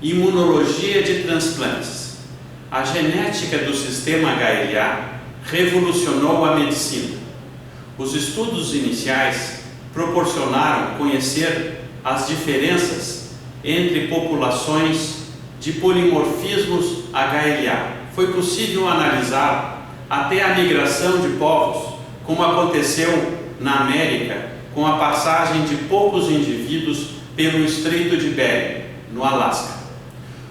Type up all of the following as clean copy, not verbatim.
Imunologia de transplantes. A genética do sistema HLA revolucionou a medicina. Os estudos iniciais proporcionaram conhecer as diferenças entre populações de polimorfismos HLA. Foi possível analisar até a migração de povos, como aconteceu na América com a passagem de poucos indivíduos pelo Estreito de Bering, no Alasca.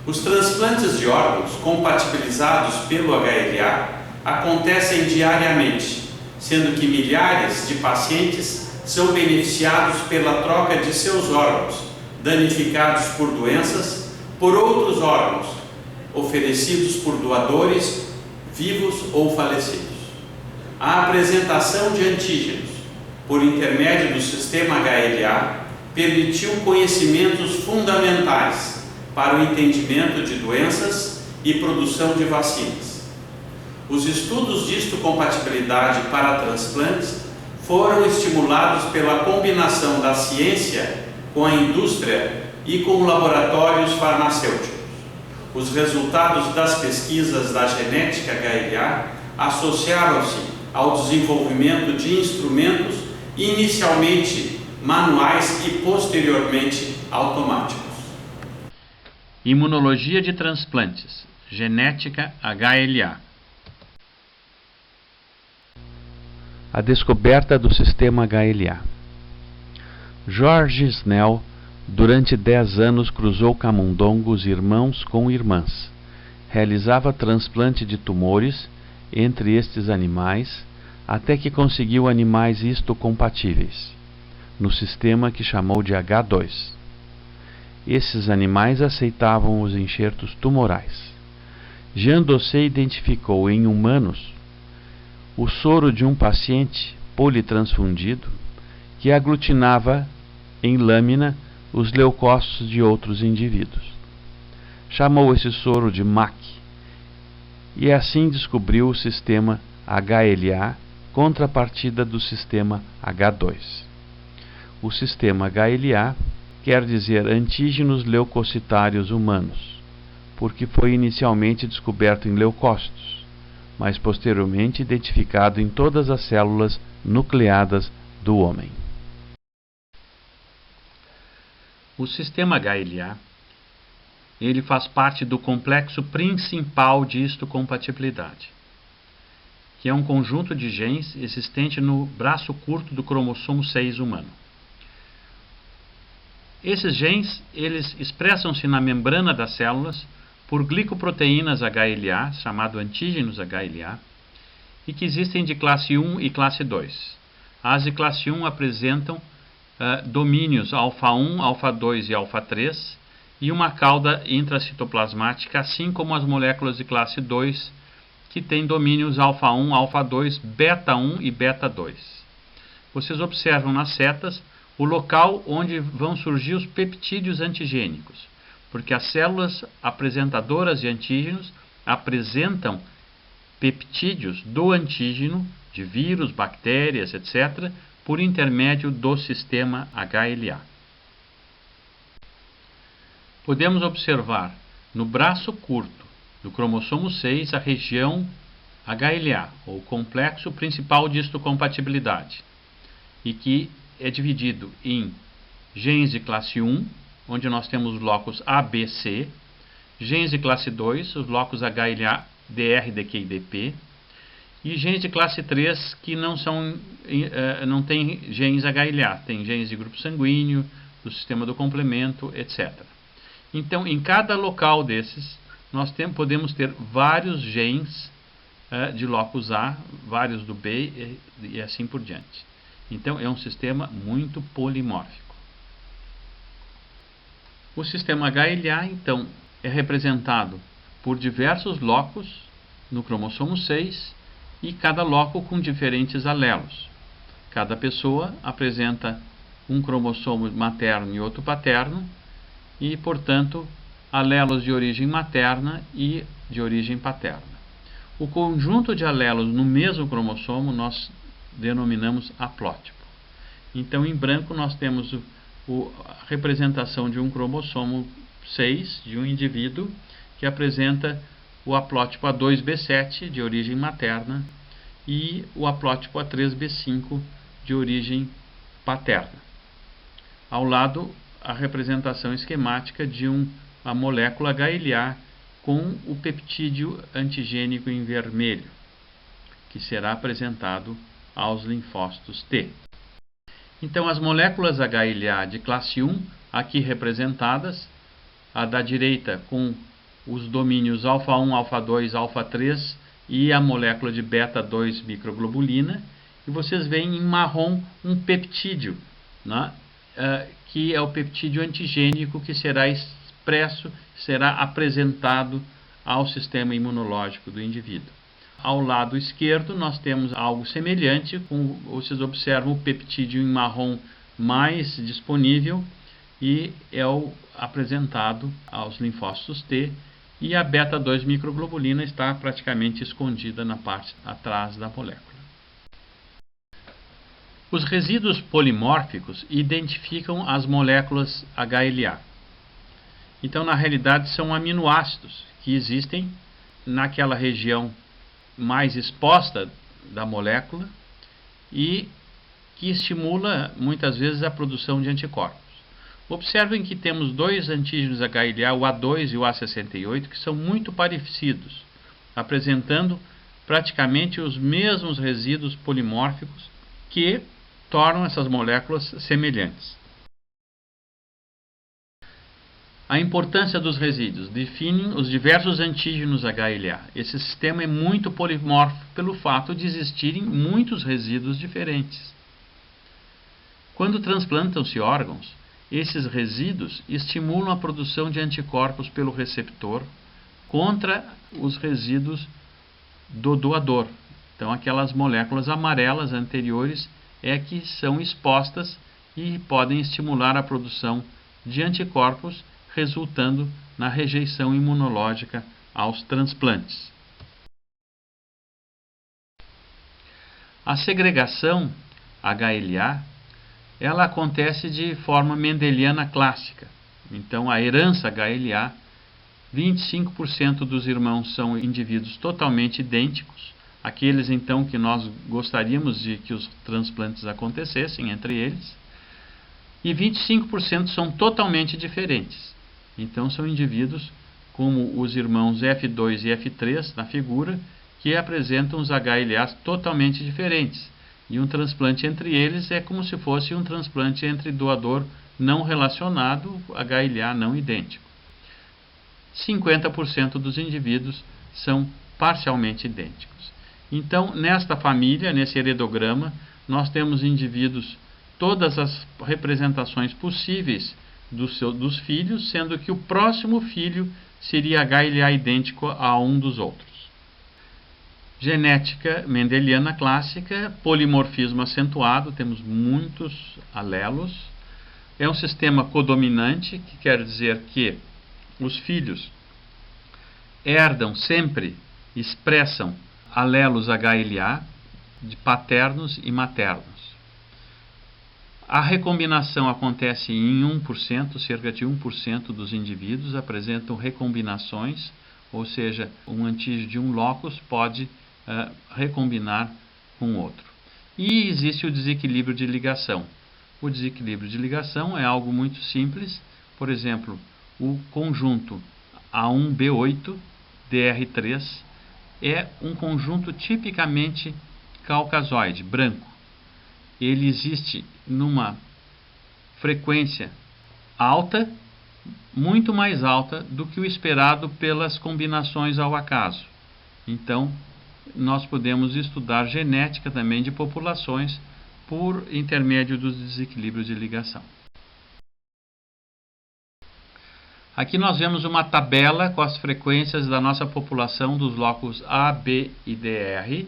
Os transplantes de órgãos compatibilizados pelo HLA acontecem diariamente, sendo que milhares de pacientes são beneficiados pela troca de seus órgãos, danificados por doenças, por outros órgãos, oferecidos por doadores vivos ou falecidos. A apresentação de antígenos, por intermédio do sistema HLA, permitiu conhecimentos fundamentais para o entendimento de doenças e produção de vacinas. Os estudos de histocompatibilidade para transplantes foram estimulados pela combinação da ciência com a indústria e com laboratórios farmacêuticos. Os resultados das pesquisas da genética HLA associaram-se ao desenvolvimento de instrumentos inicialmente manuais e posteriormente automáticos. Imunologia de transplantes, genética HLA. A descoberta do sistema HLA. George Snell, durante 10 anos, cruzou camundongos irmãos com irmãs. Realizava transplante de tumores entre estes animais, até que conseguiu animais histocompatíveis, no sistema que chamou de H2. Esses animais aceitavam os enxertos tumorais. Jean Dossé identificou em humanos o soro de um paciente politransfundido que aglutinava em lâmina os leucócitos de outros indivíduos. Chamou esse soro de MAC e assim descobriu o sistema HLA, contrapartida do sistema H2. O sistema HLA quer dizer antígenos leucocitários humanos, porque foi inicialmente descoberto em leucócitos, mas posteriormente identificado em todas as células nucleadas do homem. O sistema HLA, ele faz parte do complexo principal de histocompatibilidade, que é um conjunto de genes existente no braço curto do cromossomo 6 humano. Esses genes, eles expressam-se na membrana das células por glicoproteínas HLA, chamado antígenos HLA, e que existem de classe 1 e classe 2. As de classe 1 apresentam domínios alfa 1, alfa 2 e alfa 3, e uma cauda intracitoplasmática, assim como as moléculas de classe 2, que têm domínios alfa 1, alfa 2, beta 1 e beta 2. Vocês observam nas setas o local onde vão surgir os peptídeos antigênicos, porque as células apresentadoras de antígenos apresentam peptídeos do antígeno, de vírus, bactérias, etc., por intermédio do sistema HLA. Podemos observar no braço curto do cromossomo 6 a região HLA, ou complexo principal de histocompatibilidade, e que é dividido em genes de classe 1, onde nós temos os locos A, B, C, genes de classe 2, os locos HLA, DR, DQ e DP, e genes de classe 3 que não têm genes HLA, tem genes de grupo sanguíneo, do sistema do complemento, etc. Então, em cada local desses, nós podemos ter vários genes de locus A, vários do B e assim por diante. Então, é um sistema muito polimórfico. O sistema HLA, então, é representado por diversos locos no cromossomo 6 e cada loco com diferentes alelos. Cada pessoa apresenta um cromossomo materno e outro paterno e, portanto, alelos de origem materna e de origem paterna. O conjunto de alelos no mesmo cromossomo nós denominamos haplótipo. Então, em branco, nós temos a representação de um cromossomo 6 de um indivíduo que apresenta o haplótipo A2B7 de origem materna e o haplótipo A3B5 de origem paterna. Ao lado, a representação esquemática de uma molécula HLA com o peptídeo antigênico em vermelho, que será apresentado aos linfócitos T. Então, as moléculas HLA de classe 1, aqui representadas, a da direita com os domínios alfa-1, alfa-2, alfa-3 e a molécula de beta-2 microglobulina, e vocês veem em marrom um peptídeo, né? Que é o peptídeo antigênico que será expresso, será apresentado ao sistema imunológico do indivíduo. Ao lado esquerdo nós temos algo semelhante, vocês observam o peptídeo em marrom mais disponível e é apresentado aos linfócitos T, e a beta-2 microglobulina está praticamente escondida na parte atrás da molécula. Os resíduos polimórficos identificam as moléculas HLA. Então, na realidade, são aminoácidos que existem naquela região mais exposta da molécula e que estimula muitas vezes a produção de anticorpos. Observem que temos dois antígenos HLA, o A2 e o A68, que são muito parecidos, apresentando praticamente os mesmos resíduos polimórficos que tornam essas moléculas semelhantes. A importância dos resíduos define os diversos antígenos HLA. Esse sistema é muito polimórfico pelo fato de existirem muitos resíduos diferentes. Quando transplantam-se órgãos, esses resíduos estimulam a produção de anticorpos pelo receptor contra os resíduos do doador. Então, aquelas moléculas amarelas anteriores que são expostas e podem estimular a produção de anticorpos, resultando na rejeição imunológica aos transplantes. A segregação HLA ela acontece de forma mendeliana clássica. Então, a herança HLA, 25% dos irmãos são indivíduos totalmente idênticos, aqueles então que nós gostaríamos de que os transplantes acontecessem entre eles, e 25% são totalmente diferentes. Então, são indivíduos como os irmãos F2 e F3 na figura, que apresentam os HLAs totalmente diferentes. E um transplante entre eles é como se fosse um transplante entre doador não relacionado, HLA não idêntico. 50% dos indivíduos são parcialmente idênticos. Então, nesta família, nesse heredograma, nós temos indivíduos, todas as representações possíveis dos filhos, sendo que o próximo filho seria HLA idêntico a um dos outros. Genética mendeliana clássica, polimorfismo acentuado, temos muitos alelos. É um sistema codominante, que quer dizer que os filhos herdam sempre, expressam alelos HLA de paternos e maternos. A recombinação acontece em 1%, cerca de 1% dos indivíduos apresentam recombinações, ou seja, um antígeno de um locus pode recombinar com outro. E existe o desequilíbrio de ligação. O desequilíbrio de ligação é algo muito simples. Por exemplo, o conjunto A1B8 DR3 é um conjunto tipicamente caucasoide, branco. Ele existe numa frequência alta, muito mais alta do que o esperado pelas combinações ao acaso. Então, nós podemos estudar genética também de populações por intermédio dos desequilíbrios de ligação. Aqui nós vemos uma tabela com as frequências da nossa população dos locos A, B e DR.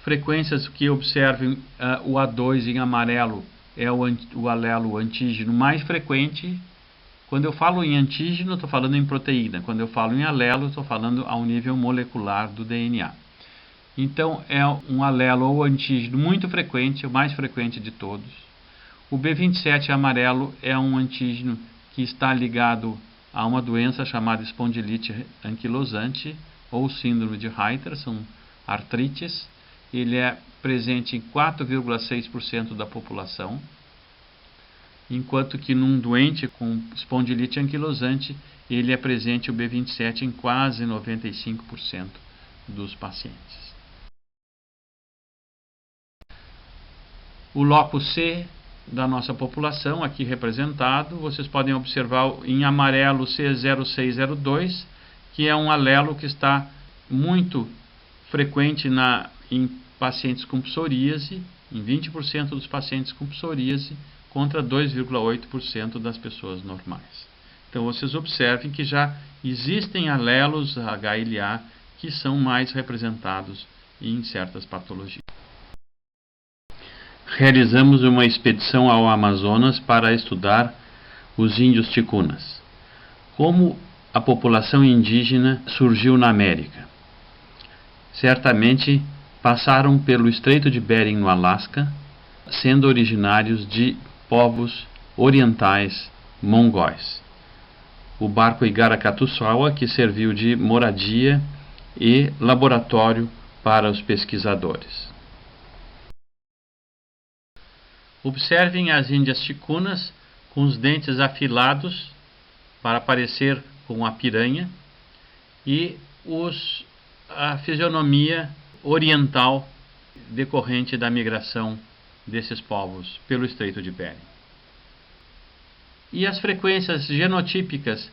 Frequências que observem o A2 em amarelo é o alelo antígeno mais frequente. Quando eu falo em antígeno, estou falando em proteína. Quando eu falo em alelo, estou falando ao nível molecular do DNA. Então, é um alelo ou antígeno muito frequente, o mais frequente de todos. O B27 amarelo é um antígeno que está ligado a uma doença chamada espondilite anquilosante ou síndrome de Reiter, são artrites. Ele é presente em 4,6% da população, enquanto que num doente com espondilite anquilosante, ele é presente o B27 em quase 95% dos pacientes. O loco C da nossa população, aqui representado, vocês podem observar em amarelo C0602, que é um alelo que está muito frequente em pacientes com psoríase, em 20% dos pacientes com psoríase, contra 2,8% das pessoas normais. Então vocês observem que já existem alelos HLA que são mais representados em certas patologias. Realizamos uma expedição ao Amazonas para estudar os índios ticunas. Como a população indígena surgiu na América? Certamente passaram pelo Estreito de Bering no Alasca, sendo originários de povos orientais mongóis. O barco Igaraçatuçuá, que serviu de moradia e laboratório para os pesquisadores. Observem as índias ticunas com os dentes afilados para parecer com a piranha e a fisionomia oriental decorrente da migração desses povos pelo Estreito de Bering. E as frequências genotípicas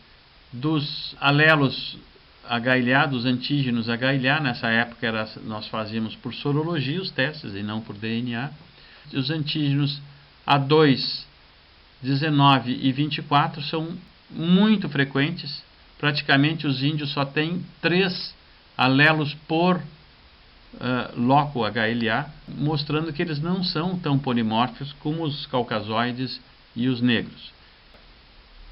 dos alelos HLA, dos antígenos HLA, nessa época nós fazíamos por sorologia os testes e não por DNA. Os antígenos A2, 19 e 24 são muito frequentes. Praticamente os índios só têm 3 alelos por loco HLA, mostrando que eles não são tão polimórficos como os caucasoides e os negros.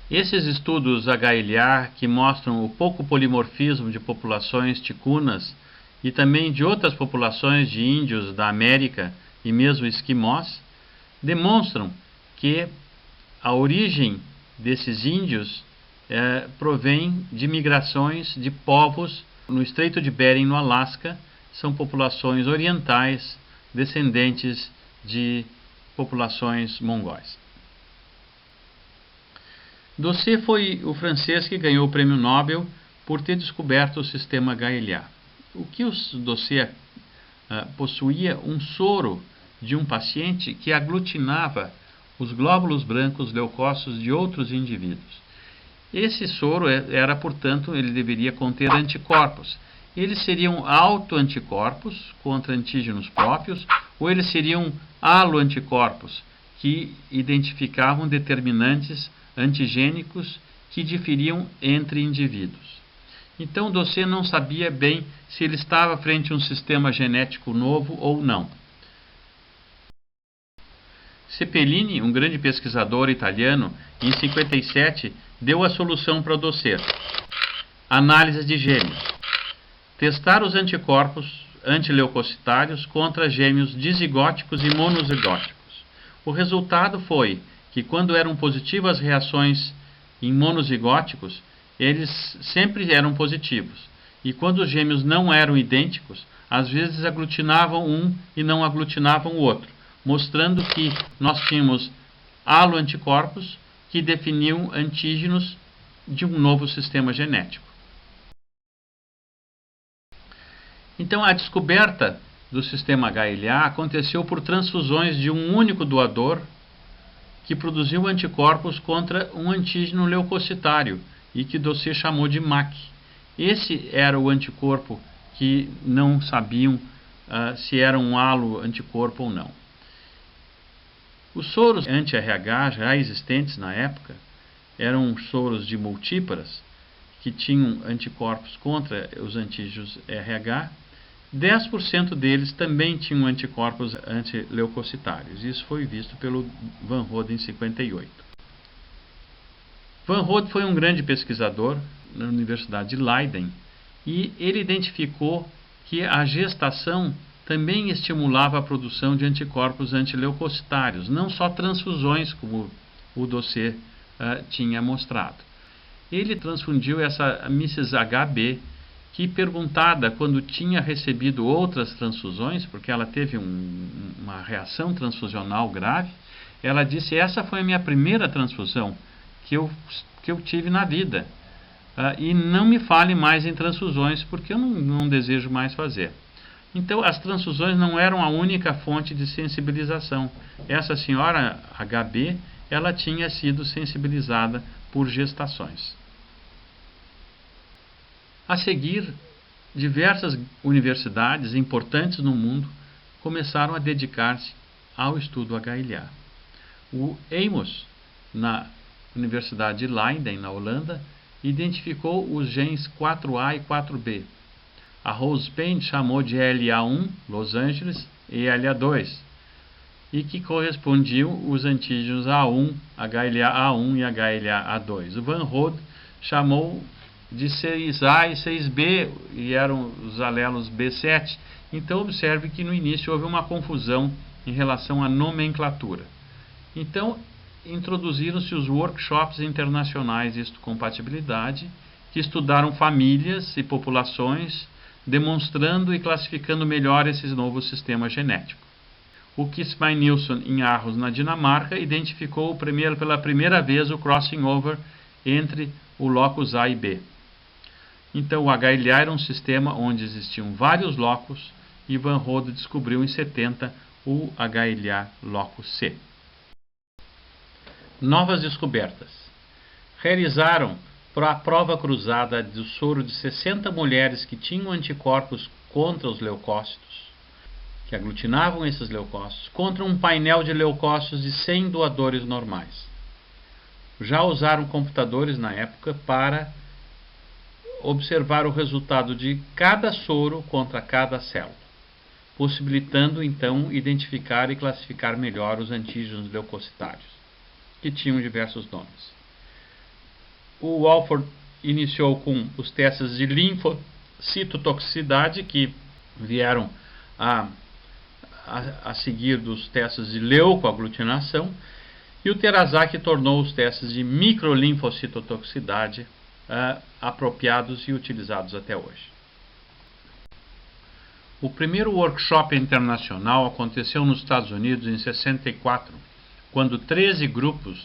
Esses estudos HLA que mostram o pouco polimorfismo de populações ticunas e também de outras populações de índios da América e mesmo esquimós, demonstram que a origem desses índios provém de migrações de povos no Estreito de Bering, no Alasca. São populações orientais descendentes de populações mongóis. Dossé foi o francês que ganhou o prêmio Nobel por ter descoberto o sistema HLA. O que o Dossé possuía um soro de um paciente que aglutinava os glóbulos brancos leucócitos de outros indivíduos. Esse soro era, portanto, ele deveria conter anticorpos. Eles seriam autoanticorpos contra antígenos próprios, ou eles seriam haloanticorpos, que identificavam determinantes antigênicos que diferiam entre indivíduos. Então, Dossé não sabia bem se ele estava frente a um sistema genético novo ou não. Cepellini, um grande pesquisador italiano, em 57, deu a solução para Dossé. Análise de gêmeos. Testar os anticorpos antileucocitários contra gêmeos dizigóticos e monozigóticos. O resultado foi que quando eram positivas reações em monozigóticos, eles sempre eram positivos. E quando os gêmeos não eram idênticos, às vezes aglutinavam um e não aglutinavam o outro, mostrando que nós tínhamos haloanticorpos que definiam antígenos de um novo sistema genético. Então, a descoberta do sistema HLA aconteceu por transfusões de um único doador que produziu anticorpos contra um antígeno leucocitário e que Dossé chamou de MAC. Esse era o anticorpo que não sabiam se era um halo-anticorpo ou não. Os soros anti-RH já existentes na época eram soros de multíparas que tinham anticorpos contra os antígenos RH. 10% deles também tinham anticorpos antileucocitários. Isso foi visto pelo Van Rode em 58. Van Rode foi um grande pesquisador na Universidade de Leiden e ele identificou que a gestação também estimulava a produção de anticorpos antileucocitários, não só transfusões, como o Dossé tinha mostrado. Ele transfundiu essa Mrs. HB, que, perguntada quando tinha recebido outras transfusões, porque ela teve uma reação transfusional grave, ela disse: essa foi a minha primeira transfusão que eu tive na vida, e não me fale mais em transfusões, porque eu não desejo mais fazer. Então, as transfusões não eram a única fonte de sensibilização. Essa senhora HB, ela tinha sido sensibilizada por gestações. A seguir, diversas universidades importantes no mundo começaram a dedicar-se ao estudo HLA. O Amos, na Universidade de Leiden, na Holanda, identificou os genes 4A e 4B. A Rose Payne chamou de LA1, Los Angeles, e LA2, e que correspondiam os antígenos A1, HLA-A1 e HLA-A2. O Van Rode chamou de 6A e 6B, e eram os alelos B7. Então, observe que no início houve uma confusão em relação à nomenclatura. Então, introduziram-se os workshops internacionais de histocompatibilidade, que estudaram famílias e populações, demonstrando e classificando melhor esse novo sistema genético. O Kismay-Nielsen, em Aarhus, na Dinamarca, identificou pela primeira vez o crossing over entre o locus A e B. Então, o HLA era um sistema onde existiam vários locus, e Van Rode descobriu em 70 o HLA locus C. Novas descobertas. Realizaram a prova cruzada do soro de 60 mulheres que tinham anticorpos contra os leucócitos, que aglutinavam esses leucócitos, contra um painel de leucócitos de 100 doadores normais. Já usaram computadores na época para observar o resultado de cada soro contra cada célula, possibilitando então identificar e classificar melhor os antígenos leucocitários, que tinham diversos nomes. O Walford iniciou com os testes de linfocitotoxicidade, que vieram a seguir dos testes de leucoaglutinação, e o Teraszak tornou os testes de microlinfocitotoxicidade apropriados e utilizados até hoje. O primeiro workshop internacional aconteceu nos Estados Unidos em 64, quando 13 grupos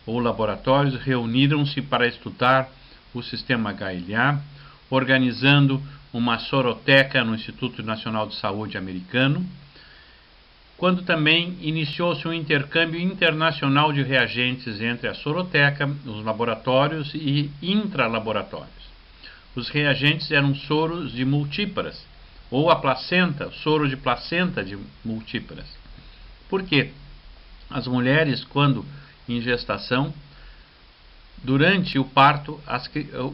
ou laboratórios reuniram-se para estudar o sistema HLA, organizando uma soroteca no Instituto Nacional de Saúde americano, quando também iniciou-se um intercâmbio internacional de reagentes entre a soroteca, os laboratórios e intralaboratórios. Os reagentes eram soros de multíparas, ou a placenta, soro de placenta de multíparas. Por quê? As mulheres, quando em gestação, durante o parto,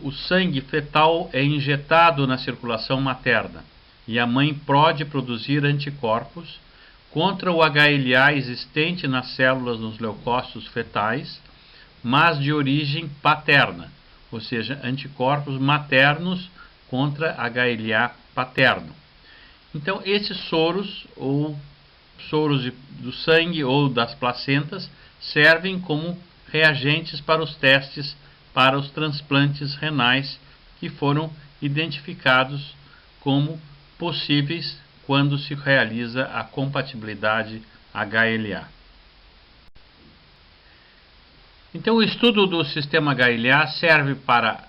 o sangue fetal é injetado na circulação materna e a mãe pode produzir anticorpos contra o HLA existente nas células nos leucócitos fetais, mas de origem paterna, ou seja, anticorpos maternos contra HLA paterno. Então, esses soros, ou soros do sangue ou das placentas, servem como reagentes para os testes para os transplantes renais, que foram identificados como possíveis quando se realiza a compatibilidade HLA. Então, o estudo do sistema HLA serve para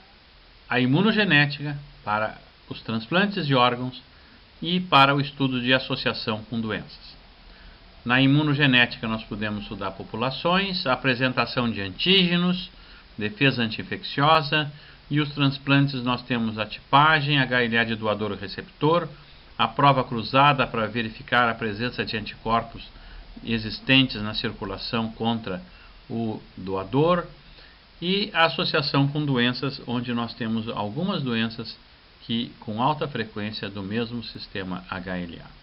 a imunogenética, para os transplantes de órgãos e para o estudo de associação com doenças. Na imunogenética, nós podemos estudar populações, a apresentação de antígenos, defesa anti-infecciosa, e os transplantes nós temos a tipagem, HLA de doador e receptor, a prova cruzada para verificar a presença de anticorpos existentes na circulação contra o doador, e a associação com doenças, onde nós temos algumas doenças que com alta frequência do mesmo sistema HLA.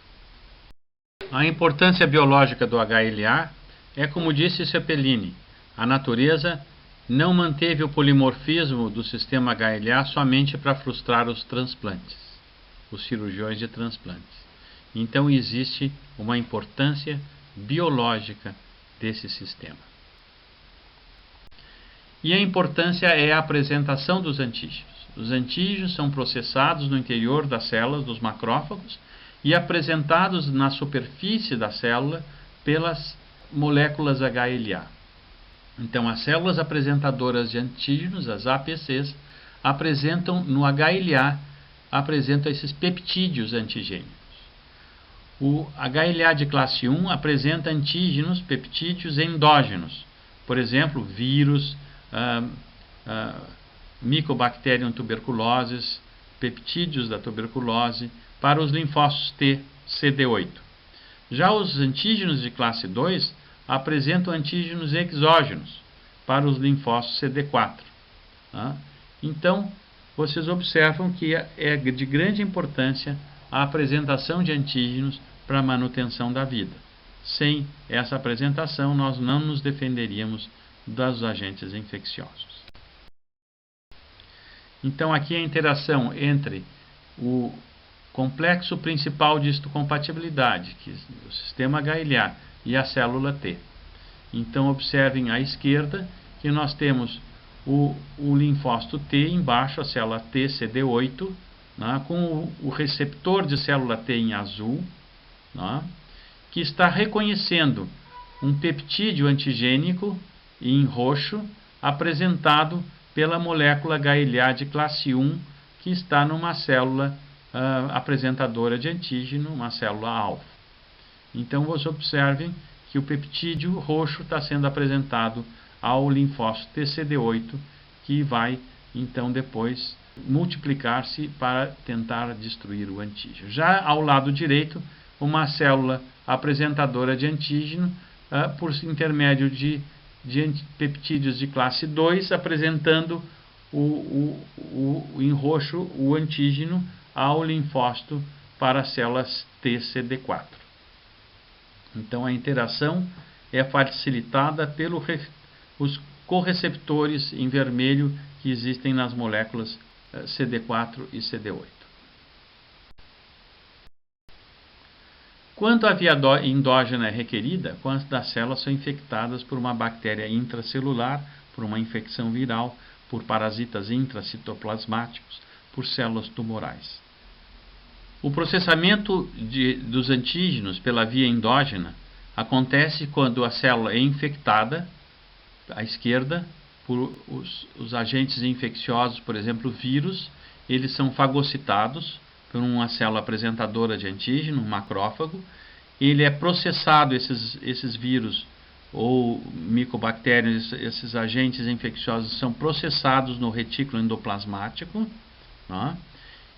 A importância biológica do HLA é, como disse Cepelini, a natureza não manteve o polimorfismo do sistema HLA somente para frustrar os transplantes, os cirurgiões de transplantes. Então existe uma importância biológica desse sistema. E a importância é a apresentação dos antígenos. Os antígenos são processados no interior das células dos macrófagos e apresentados na superfície da célula pelas moléculas HLA. Então, as células apresentadoras de antígenos, as APCs, apresentam no HLA, apresentam esses peptídeos antigênicos. O HLA de classe 1 apresenta antígenos, peptídeos endógenos, por exemplo, vírus, Mycobacterium tuberculosis, peptídeos da tuberculose, para os linfócitos T, CD8. Já os antígenos de classe 2 apresentam antígenos exógenos para os linfócitos CD4. Então, vocês observam que é de grande importância a apresentação de antígenos para a manutenção da vida. Sem essa apresentação, nós não nos defenderíamos dos agentes infecciosos. Então, aqui a interação entre o complexo principal de histocompatibilidade, que é o sistema HLA, e a célula T. Então, observem à esquerda que nós temos o linfócito T embaixo, a célula T CD8, com o receptor de célula T em azul, que está reconhecendo um peptídeo antigênico em roxo apresentado pela molécula HLA de classe 1 que está numa célula apresentadora de antígeno, uma célula alfa. Então, vocês observem que o peptídeo roxo está sendo apresentado ao linfócito TCD8, que vai, então, depois multiplicar-se para tentar destruir o antígeno. Já ao lado direito, uma célula apresentadora de antígeno, por intermédio de peptídeos de classe 2, apresentando em roxo o antígeno ao linfócito para as células TCD4. Então, a interação é facilitada pelos correceptores em vermelho que existem nas moléculas CD4 e CD8. Quando a via endógena é requerida, quando as células são infectadas por uma bactéria intracelular, por uma infecção viral, por parasitas intracitoplasmáticos, por células tumorais. O processamento dos antígenos pela via endógena acontece quando a célula é infectada, à esquerda, por os agentes infecciosos, por exemplo, vírus. Eles são fagocitados por uma célula apresentadora de antígeno, um macrófago. Ele é processado, esses vírus ou micobactérias, esses agentes infecciosos são processados no retículo endoplasmático,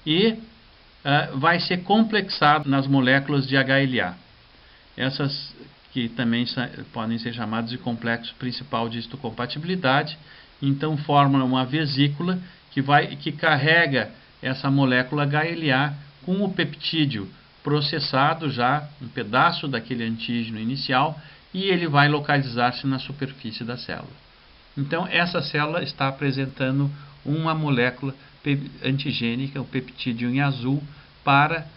e vai ser complexado nas moléculas de HLA. Essas que também podem ser chamadas de complexo principal de histocompatibilidade, então formam uma vesícula que carrega essa molécula HLA com o peptídeo processado já, um pedaço daquele antígeno inicial, e ele vai localizar-se na superfície da célula. Então, essa célula está apresentando uma molécula antigênica, o peptídeo em azul, para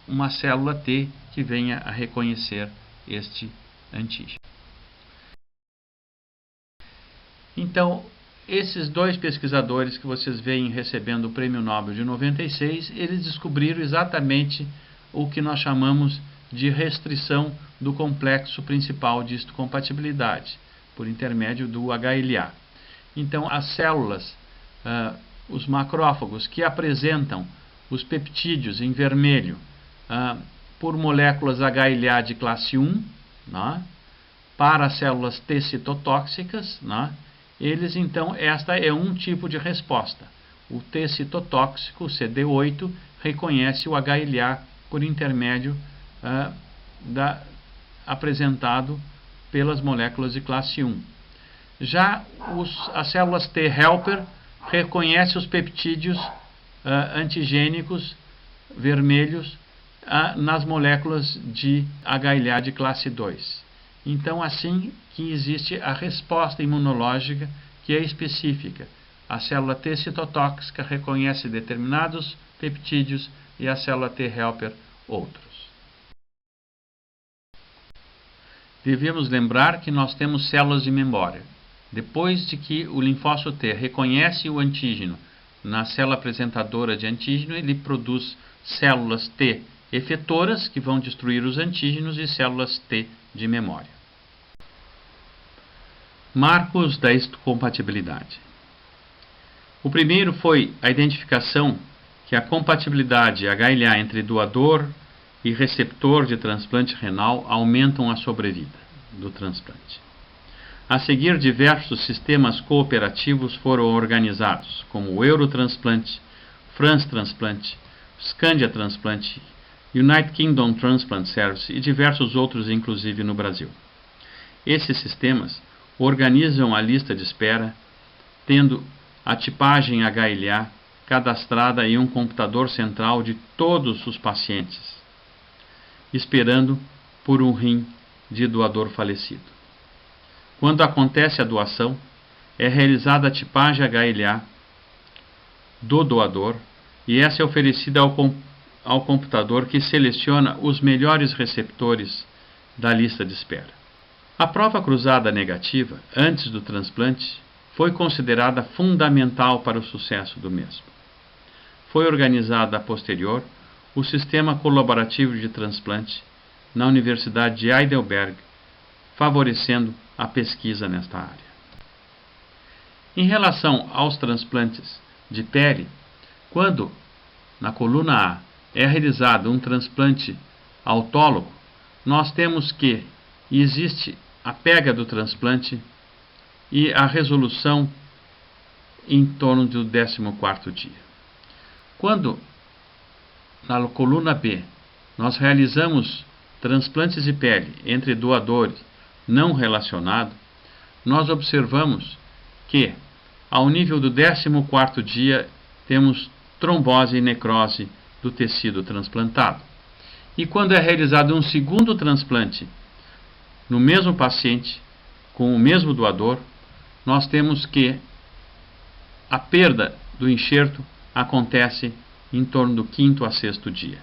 uma célula T que venha a reconhecer este antígeno. Então, esses dois pesquisadores que vocês veem recebendo o Prêmio Nobel de 96, eles descobriram exatamente o que nós chamamos de restrição do complexo principal de histocompatibilidade, por intermédio do HLA. Então, as células, os macrófagos que apresentam os peptídeos em vermelho por moléculas HLA de classe 1, para as células T citotóxicas, eles, então, esta é um tipo de resposta. O T citotóxico, CD8, reconhece o HLA por intermédio apresentado pelas moléculas de classe 1. Já as células T helper reconhecem os peptídeos antigênicos vermelhos nas moléculas de HLA de classe 2. Então, assim que existe a resposta imunológica que é específica. A célula T citotóxica reconhece determinados peptídeos e a célula T helper outros. Devemos lembrar que nós temos células de memória. Depois de que o linfócito T reconhece o antígeno na célula apresentadora de antígeno, ele produz células T efetoras, que vão destruir os antígenos, e células T de memória. Marcos da histocompatibilidade. O primeiro foi a identificação que a compatibilidade HLA entre doador e receptor de transplante renal aumentam a sobrevida do transplante. A seguir, diversos sistemas cooperativos foram organizados, como o Eurotransplante, France Transplante, Scandia Transplante, United Kingdom Transplant Service e diversos outros, inclusive no Brasil. Esses sistemas organizam a lista de espera, tendo a tipagem HLA cadastrada em um computador central de todos os pacientes, esperando por um rim de doador falecido. Quando acontece a doação, é realizada a tipagem HLA do doador e essa é oferecida ao computador, que seleciona os melhores receptores da lista de espera. A prova cruzada negativa, antes do transplante, foi considerada fundamental para o sucesso do mesmo. Foi organizado a posterior o Sistema Colaborativo de Transplante na Universidade de Heidelberg, favorecendo a pesquisa nesta área. Em relação aos transplantes de pele, quando na coluna A é realizado um transplante autólogo, nós temos que existe a pega do transplante e a resolução em torno do 14º dia. Quando na coluna B nós realizamos transplantes de pele entre doadores não relacionados, nós observamos que ao nível do 14º dia temos trombose e necrose do tecido transplantado. E quando é realizado um segundo transplante no mesmo paciente, com o mesmo doador, nós temos que a perda do enxerto acontece em torno do 5º a 6º dia.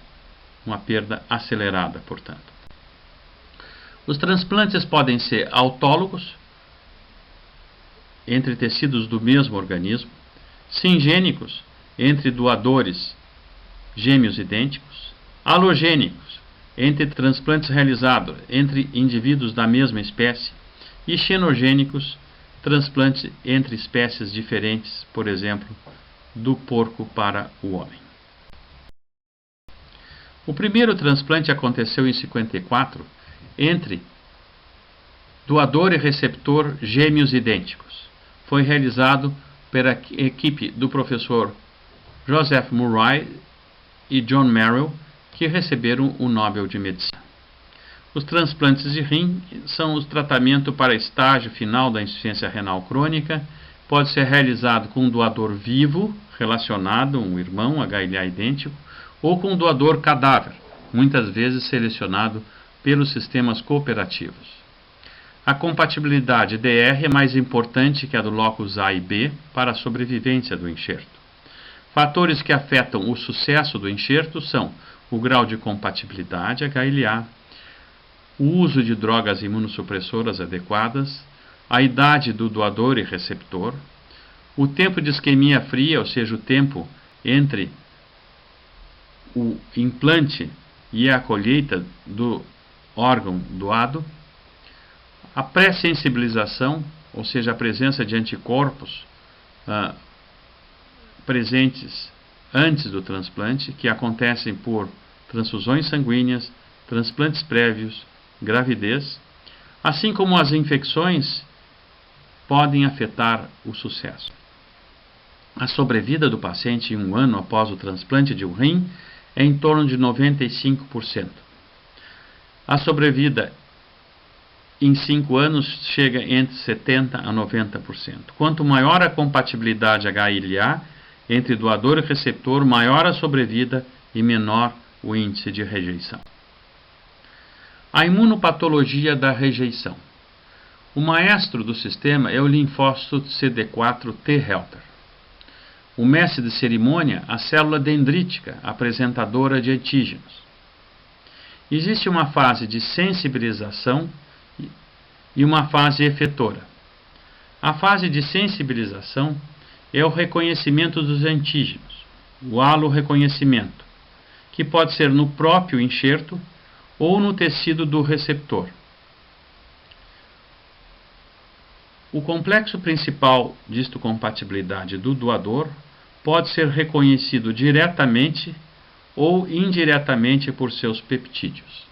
Uma perda acelerada, portanto. Os transplantes podem ser autólogos, entre tecidos do mesmo organismo, singênicos, entre doadores gêmeos idênticos, halogênicos, entre transplantes realizados entre indivíduos da mesma espécie, e xenogênicos, transplantes entre espécies diferentes, por exemplo, do porco para o homem. O primeiro transplante aconteceu em 54 entre doador e receptor gêmeos idênticos. Foi realizado pela equipe do professor Joseph Murray e John Merrill, que receberam o Nobel de Medicina. Os transplantes de rim são o tratamento para estágio final da insuficiência renal crônica. Pode ser realizado com um doador vivo, relacionado, um irmão HLA idêntico, ou com um doador cadáver, muitas vezes selecionado pelos sistemas cooperativos. A compatibilidade DR é mais importante que a do locus A e B para a sobrevivência do enxerto. Fatores que afetam o sucesso do enxerto são o grau de compatibilidade HLA, o uso de drogas imunossupressoras adequadas, a idade do doador e receptor, o tempo de isquemia fria, ou seja, o tempo entre o implante e a colheita do órgão doado, a pré-sensibilização, ou seja, a presença de anticorpos presentes antes do transplante, que acontecem por transfusões sanguíneas, transplantes prévios, gravidez, assim como as infecções podem afetar o sucesso. A sobrevida do paciente em 1 ano após o transplante de um rim é em torno de 95%. A sobrevida em 5 anos chega entre 70% a 90%. Quanto maior a compatibilidade HLA entre doador e receptor, maior a sobrevida e menor o índice de rejeição. A imunopatologia da rejeição. O maestro do sistema é o linfócito CD4 T helper. O mestre de cerimônia, a célula dendrítica, apresentadora de antígenos. Existe uma fase de sensibilização e uma fase efetora. A fase de sensibilização é o reconhecimento dos antígenos, o halo-reconhecimento, que pode ser no próprio enxerto ou no tecido do receptor. O complexo principal de histocompatibilidade do doador pode ser reconhecido diretamente ou indiretamente por seus peptídeos.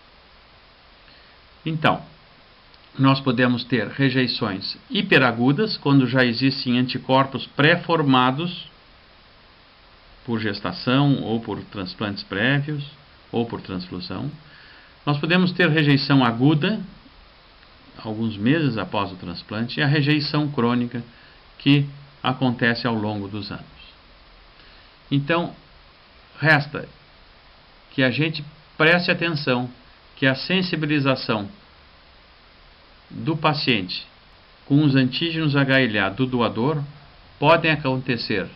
Então, nós podemos ter rejeições hiperagudas, quando já existem anticorpos pré-formados por gestação ou por transplantes prévios ou por transfusão. Nós podemos ter rejeição aguda, alguns meses após o transplante, e a rejeição crônica, que acontece ao longo dos anos. Então, resta que a gente preste atenção que a sensibilização do paciente com os antígenos HLA do doador podem acontecer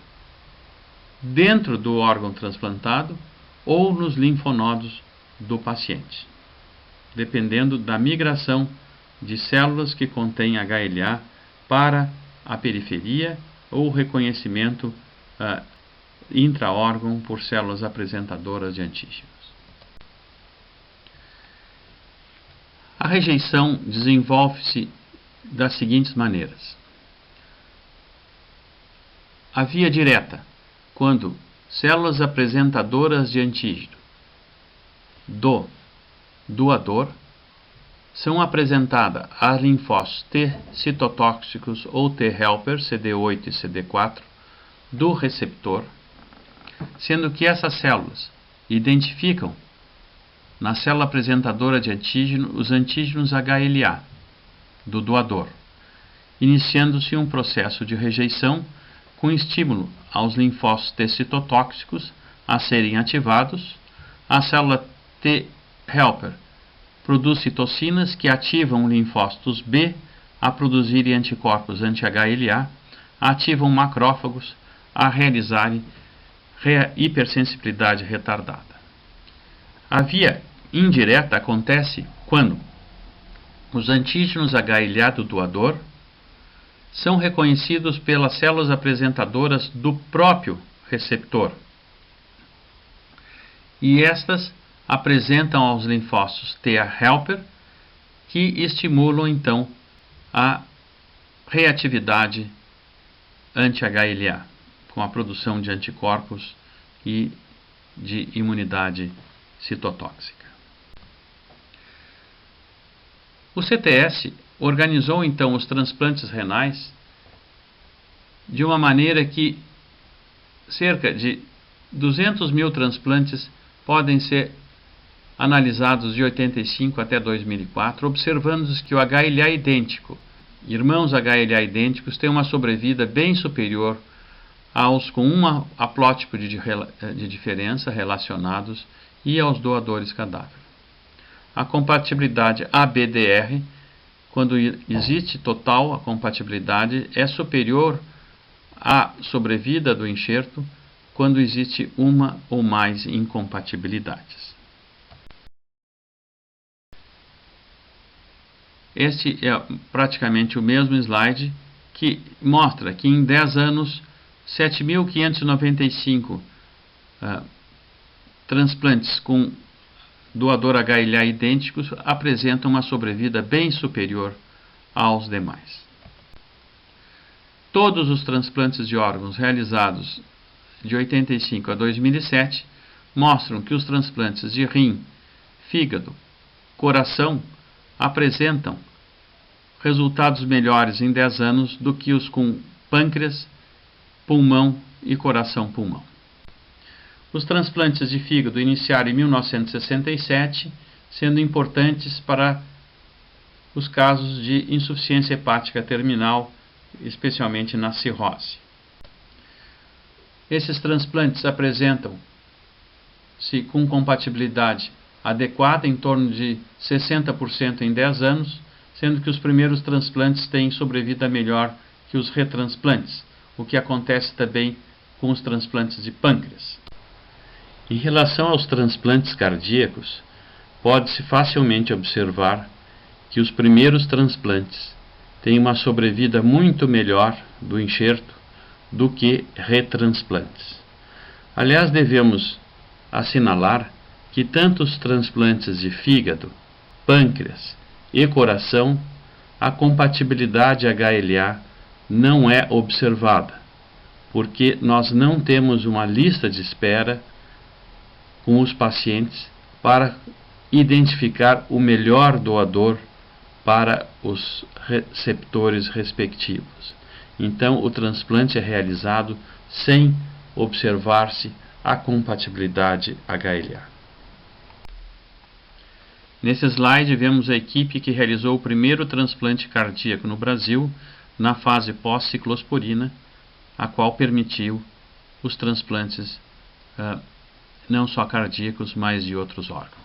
dentro do órgão transplantado ou nos linfonodos do paciente, dependendo da migração de células que contêm HLA para a periferia ou reconhecimento intra-órgão por células apresentadoras de antígenos. A rejeição desenvolve-se das seguintes maneiras. A via direta, quando células apresentadoras de antígeno do doador são apresentadas a linfócitos T citotóxicos ou T helper CD8 e CD4 do receptor, sendo que essas células identificam na célula apresentadora de antígeno os antígenos HLA do doador, iniciando-se um processo de rejeição com estímulo aos linfócitos T citotóxicos a serem ativados. A célula T helper produz citocinas que ativam linfócitos B a produzirem anticorpos anti-HLA, ativam macrófagos a realizarem hipersensibilidade retardada. A via indireta acontece quando os antígenos HLA do doador são reconhecidos pelas células apresentadoras do próprio receptor, e estas apresentam aos linfócitos T helper, que estimulam então a reatividade anti-HLA, com a produção de anticorpos e de imunidade citotóxica. O CTS organizou então os transplantes renais de uma maneira que cerca de 200 mil transplantes podem ser analisados de 85 até 2004, observando que o HLA idêntico, irmãos HLA idênticos, têm uma sobrevida bem superior aos com um haplótipo de diferença relacionados e aos doadores cadáver. A compatibilidade ABDR, quando existe total a compatibilidade, é superior à sobrevida do enxerto quando existe uma ou mais incompatibilidades. Este é praticamente o mesmo slide que mostra que em 10 anos 7.595 transplantes com doador HLA idênticos apresentam uma sobrevida bem superior aos demais. Todos os transplantes de órgãos realizados de 85 a 2007 mostram que os transplantes de rim, fígado, coração apresentam resultados melhores em 10 anos do que os com pâncreas, pulmão e coração-pulmão. Os transplantes de fígado iniciaram em 1967, sendo importantes para os casos de insuficiência hepática terminal, especialmente na cirrose. Esses transplantes apresentam-se com compatibilidade adequada, em torno de 60% em 10 anos, sendo que os primeiros transplantes têm sobrevida melhor que os retransplantes, o que acontece também com os transplantes de pâncreas. Em relação aos transplantes cardíacos, pode-se facilmente observar que os primeiros transplantes têm uma sobrevida muito melhor do enxerto do que retransplantes. Aliás, devemos assinalar que tanto os transplantes de fígado, pâncreas e coração, a compatibilidade HLA não é observada, porque nós não temos uma lista de espera com os pacientes para identificar o melhor doador para os receptores respectivos. Então, o transplante é realizado sem observar-se a compatibilidade HLA. Nesse slide vemos a equipe que realizou o primeiro transplante cardíaco no Brasil na fase pós-ciclosporina, a qual permitiu os transplantes não só cardíacos, mas de outros órgãos.